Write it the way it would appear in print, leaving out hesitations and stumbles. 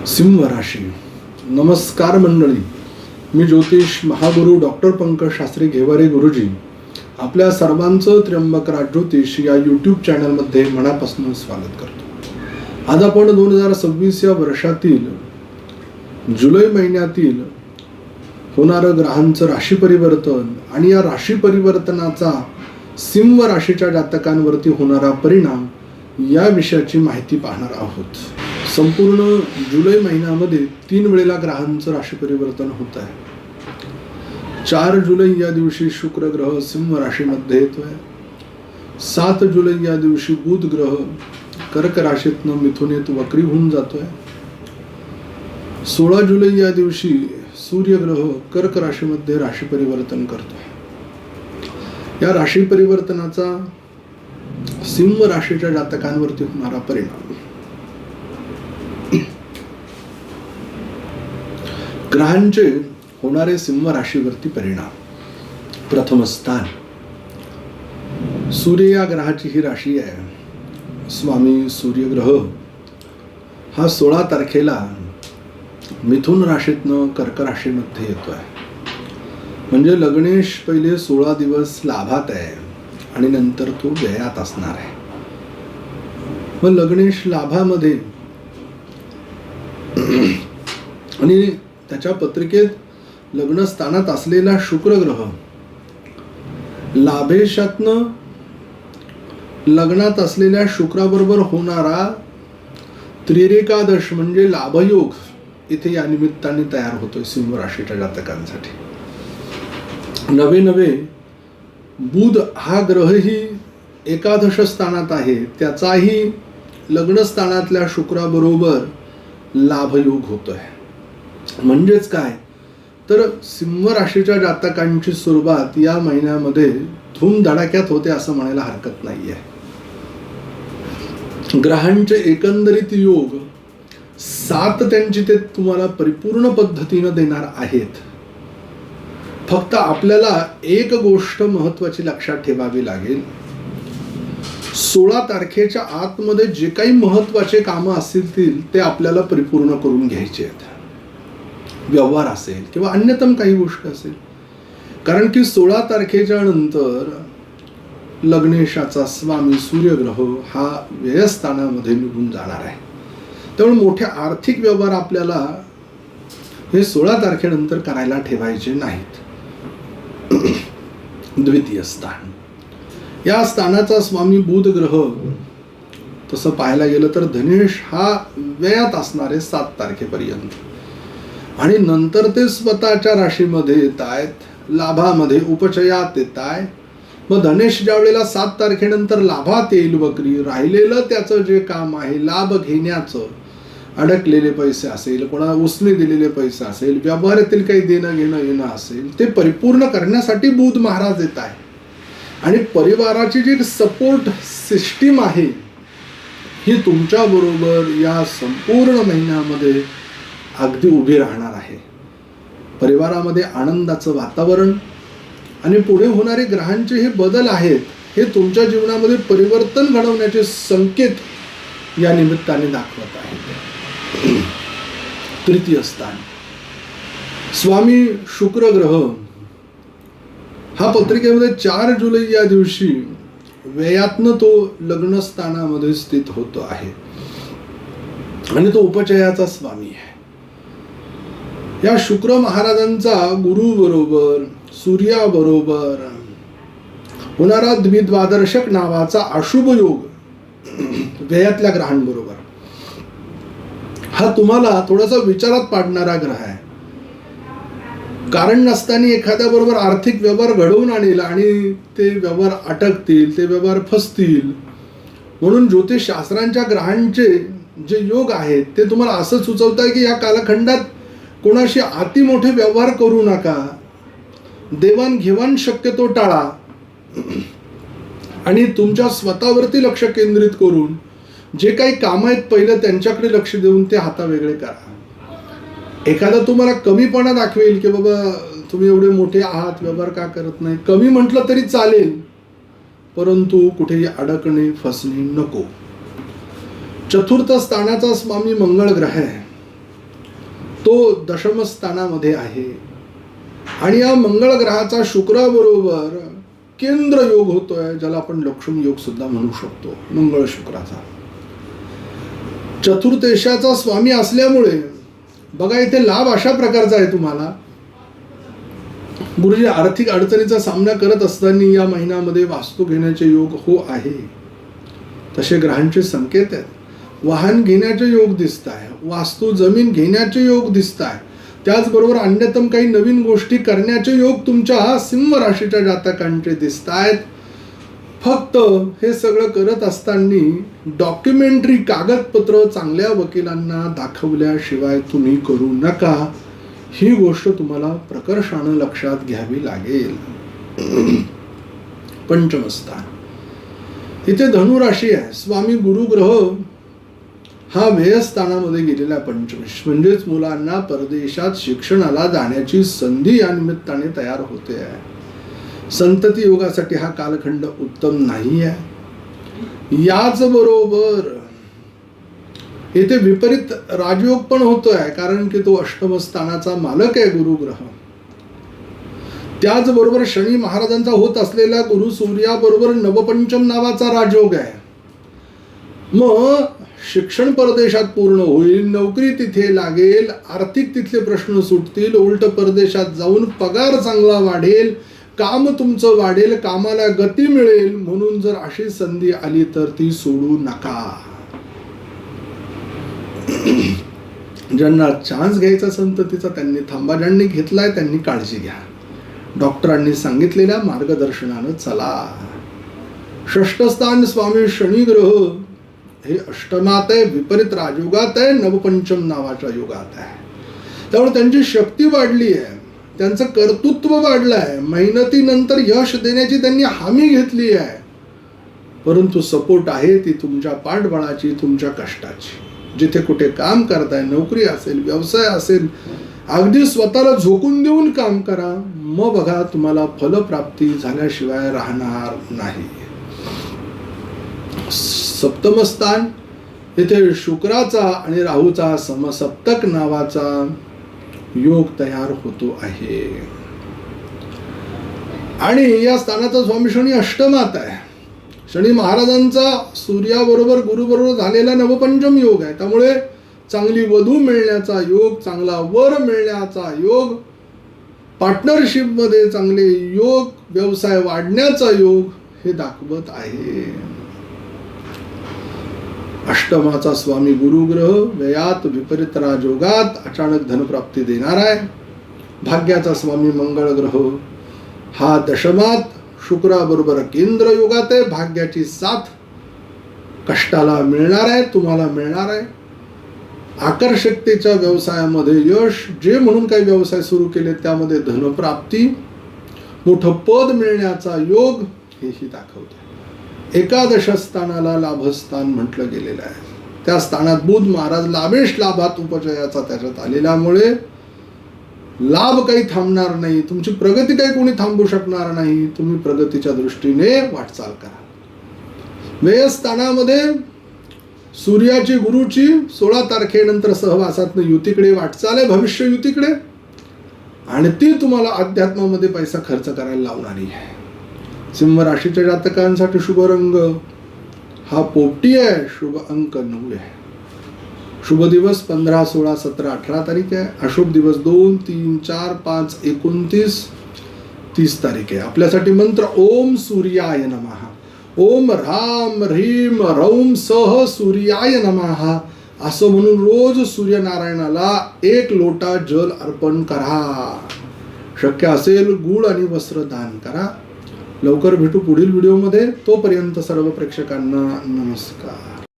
सिंह राशी. नमस्कार मंडळी, मी ज्योतिष महागुरु डॉक्टर पंकज शास्त्री घेवारे गुरुजी आपल्या सर्वांचं त्र्यंबकराज ज्योतिष या यूट्यूब चॅनलमध्ये मनापासून स्वागत करतो. आज आपण 2026 या वर्षातील जुलै महिन्यातील होणारं ग्रहांचं राशी परिवर्तन आणि या राशी परिवर्तनाचा सिंह राशीच्या जातकांवरती होणारा परिणाम या विषयाची माहिती पाहणार आहोत. संपूर्ण जुलै महिन्यामध्ये 3 वेळेला ग्रहांचं राशी परिवर्तन होत आहे. 4 जुलै या दिवशी शुक्र ग्रह सिंह राशीमध्ये येतोय. 7 जुलै या दिवशी बुध ग्रह कर्क राशीतनं मिथुनेत वक्री होऊन जातोय. 16 जुलै या दिवशी सूर्य ग्रह कर्क राशीमध्ये राशी परिवर्तन करतोय. या राशी परिवर्तनाचा सिंह राशीच्या जातकांवरती होणारा परिणाम. ग्रहांचे होणारे सिंह राशीवरती परिणाम. प्रथम स्थान सूर्य या ग्रहाची ही राशी आहे. स्वामी सूर्य ग्रह हा 16 तारखेला मिथुन राशीतनं कर्क राशीमध्ये येतोय. म्हणजे लग्नेश पहिले 16 दिवस लाभात आहे आणि नंतर तो व्ययात असणार आहे. मग लग्नेश लाभामध्ये आणि त्याच्या पत्रिकेत लग्न स्थानात असलेला शुक्र ग्रह लाभेशातनं लग्नात असलेल्या शुक्राबरोबर होणारा त्रिरेकादश म्हणजे लाभयोग इथे या निमित्ताने तयार होतोय सिंह राशीच्या जातकांसाठी. नवे बुध हा ग्रहही एकादश स्थानात आहे, त्याचाही लग्न स्थानातल्या शुक्राबरोबर लाभयोग होतोय. म्हणजेच काय तर सिंह राशीच्या जातकांची सुरुवात या महिन्यामध्ये धूमधडाक्यात होते असं म्हणायला हरकत नाहीये. ग्रहांचे एकंदरीत योग 7 त्यांची ते तुम्हाला परिपूर्ण पद्धतीनं देणार आहेत. फक्त आपल्याला एक गोष्ट महत्वाची लक्षात ठेवावी लागेल. 16 तारखेच्या आतमध्ये जे काही महत्वाचे कामं असतील ते आपल्याला परिपूर्ण करून घ्यायचे आहेत. व्यवहार असेल किंवा अन्यतम काही गोष्ट असेल. कारण की 16 तारखेच्या नंतर लग्नेशाचा स्वामी सूर्यग्रह हा व्ययस्थानामध्ये निघून जाणार आहे. त्यामुळे मोठे आर्थिक व्यवहार आपल्याला हे 16 तारखेनंतर करायला ठेवायचे नाहीत. द्वितीय स्थान या स्थानाचा स्वामी बुध ग्रह तसं पाहायला गेलं तर धनेश हा व्ययात असणार आहे 7 तारखेपर्यंत आणि नंतर ते स्वतःच्या राशीमध्ये येत आहेत, लाभामध्ये उपचयात येत आहे. मग धनेश ज्या वेळेला 7 तारखेनंतर लाभात येईल वक्री, राहिलेलं त्याचं जे काम आहे लाभ घेण्याचं, अडकलेले पैसे असेल, कोणाला उसने दिलेले पैसे असेल, व्यवहारातील काही देणं घेणं येणं असेल, ते परिपूर्ण करण्यासाठी बुध महाराज येत आहे. आणि परिवाराची जी सपोर्ट सिस्टीम आहे ही तुमच्या बरोबर या संपूर्ण महिन्यामध्ये अगदी उभी राहणार आहे. परिवारामध्ये आनंदाचं वातावरण आणि पुढे होणारे ग्रहांचे हे बदल आहेत हे तुमच्या जीवनामध्ये परिवर्तन घडवण्याचे संकेत या निमित्ताने दाखवत आहेत. तृतीय स्थान स्वामी शुक्र ग्रह हा पत्रिकेमध्ये 4 जुलै या दिवशी व्ययातनं तो लग्न स्थानामध्ये स्थित होतो आहे आणि तो उपचयाचा स्वामी आहे. या शुक्र महाराजांचा गुरु बरोबर सूर्याबरोबर होणारा द्विद्वादर्शक नावाचा अशुभ योग व्ययातल्या ग्रहांबरोबर हा तुम्हाला थोडासा विचारात पाडणारा ग्रह आहे. कारण नसताना एखाद्या बरोबर आर्थिक व्यवहार घडवून आणेल आणि ते व्यवहार अटकतील, ते व्यवहार फसतील. म्हणून ज्योतिषशास्त्रांच्या ग्रहांचे जे योग आहेत ते तुम्हाला असं सुचवत आहे की या कालखंडात कोणाशी अति मोठे व्यवहार करू नका, देवाणघेवाण शक्यतो टाळा आणि तुमच्या स्वतःवरती लक्ष केंद्रित करून जे काही कामं आहेत पहिलं त्यांच्याकडे लक्ष देऊन ते हातावेगळे करा. एखादा तुम्हाला कमीपणा दाखवेल की बाबा तुम्ही एवढे मोठे आहात, व्यवहार का करत नाही, कमी म्हटलं तरी चालेल, परंतु कुठेही अडकणे फसणे नको. चतुर्थ स्थानाचा स्वामी मंगळ ग्रह आहे. तो दशमस्थानामध्ये आहे. आणि या मंगळ ग्रहाचा शुक्राबरोबर केंद्र योग होतोय, ज्याला आपण लक्ष्मी योग सुद्धा म्हणू शकतो. मंगळ शुक्राचा चतुर्देशाचा स्वामी असल्यामुळे बघा इथे लाभ अशा प्रकारचा आहे तुम्हाला. गुरुजी आर्थिक अडचणीचा सामना करत असताना या महिन्यामध्ये वास्तू घेण्याचे योग हो आहे, तसे ग्रहांचे संकेत आहेत. वाहन घेण्याचे योग दिसत आहे, वास्तू जमीन घेण्याचे योग दिसत आहे. त्याचबरोबर अन्यतम काही नवीन गोष्टी करण्याचे योग तुमच्या सिंह राशीच्या जातकांचे दिसत आहेत. फक्त हे सगळं करत असताना डॉक्युमेंटरी कागदपत्र चांगल्या वकिलांना दाखवल्याशिवाय तुम्ही करू नका. ही गोष्ट तुम्हाला प्रकर्षानं लक्षात घ्यावी लागेल. पंचमस्थान इथे धनुराशी आहे. स्वामी गुरु ग्रह हा व्ययस्थानामध्ये गेलेला पंचमेश, म्हणजेच मुलांना परदेशात शिक्षणाला जाण्याची संधी या निमित्ताने तयार होते आहे. संतती योगासाठी हा कालखंड उत्तम नाही आहे. याच बरोबर येथे विपरीत राजयोग पण होतोय, कारण की तो अष्टम स्थानाचा मालक आहे गुरुग्रह. त्याचबरोबर शनी महाराजांचा होत असलेला गुरु सूर्याबरोबर नवपंचम नावाचा राजयोग आहे. मग शिक्षण परदेशात पूर्ण होईल, नोकरी तिथे लागेल, आर्थिक तिथले प्रश्न सुटतील, उलट परदेशात जाऊन पगार चांगला वाढेल, काम तुमचं वाढेल, कामाला गती मिळेल. म्हणून जर अशी संधी आली तर ती सोडू नका. ज्यांना चान्स घ्यायचा संततीचा त्यांनी थांबा, ज्यांनी घेतलाय त्यांनी काळजी घ्या. डॉक्टरांनी सांगितलेल्या मार्गदर्शनानं चला. षष्ठस्थान स्वामी शनी ग्रह हे अष्टमात आहे, विपरीत राजयोगात आहे, नवपंचम नावाच्या योगात आहे. त्यामुळे त्यांची शक्ती वाढली आहे, त्यांचं कर्तृत्व वाढलं आहे, मेहनतीनंतर यश देण्याची त्यांनी हमी घेतली आहे. परंतु सपोर्ट आहे ती तुमच्या पाठबळाची, तुमच्या कष्टाची. जिथे कुठे काम करताय, नोकरी असेल, व्यवसाय असेल, अगदी स्वतःला झोकून देऊन काम करा. मग बघा तुम्हाला फलप्राप्ती झाल्याशिवाय राहणार नाही. सप्तमस्थान येथे शुक्राचा आणि राहूचा समसप्तक नावाचा योग तयार होतो आहे. आणि या स्थानाचा स्वामी शनी अष्टमात आहे. शनी महाराजांचा सूर्याबरोबर गुरुबरोबर झालेला नवपंचम योग आहे. त्यामुळे चांगली वधू मिळण्याचा योग, चांगला वर मिळण्याचा योग, पार्टनरशिपमध्ये चांगले योग, व्यवसाय वाढण्याचा योग हे दाखवत आहे. अष्टमाचा स्वामी गुरुग्रह व्ययात विपरीत राजयोगात अचानक धनप्राप्ती देणार आहे. भाग्याचा स्वामी मंगळ ग्रह हा दशमात शुक्राबरोबर केंद्र योगात आहे. भाग्याची साथ कष्टाला मिळणार आहे, तुम्हाला मिळणार आहे. आकर्षकतेच्या व्यवसायामध्ये यश, जे म्हणून काही व्यवसाय सुरू केले त्यामध्ये धनप्राप्ती, मोठं पद मिळण्याचा योग हेही दाखवते. एकादश स्थानाला लाभस्थान म्हटलं गेलेलं आहे. त्या स्थानात बुध महाराज लाभेश लाभात उपजयाचा त्याच्यात आलेल्यामुळे लाभ काही थांबणार नाही, तुमची प्रगती काही कोणी थांबू शकणार नाही. तुम्ही प्रगतीच्या दृष्टीने वाटचाल करा. व्ययस्थानामध्ये सूर्याची गुरुची 16 तारखेनंतर सहवासातनं युतीकडे वाटचाल आहे, भविष्य युतीकडे, आणि ती तुम्हाला अध्यात्मामध्ये पैसा खर्च करायला लावणारी आहे. सिंह राशीच्या जातकांसाठी शुभ रंग हा पोपटी आहे, शुभ अंक 9 आहे. शुभ दिवस 15, 16, 17, 18 तारीख आहे. अशुभ दिवस 2, 3, 4, 5, 29, 30 तारीख आहे. आपल्यासाठी मंत्र ओम सूर्याय नमः. ओम ह्राम ह्रीम रौम सह सूर्याय नमः असं म्हणून रोज सूर्यनारायणाला 1 लोटा जल अर्पण करा. शक्य असेल गूळ आणि वस्त्र दान करा. लवकर भेटू पुढील व्हिडिओमध्ये. तोपर्यंत सर्व प्रेक्षकांना नमस्कार.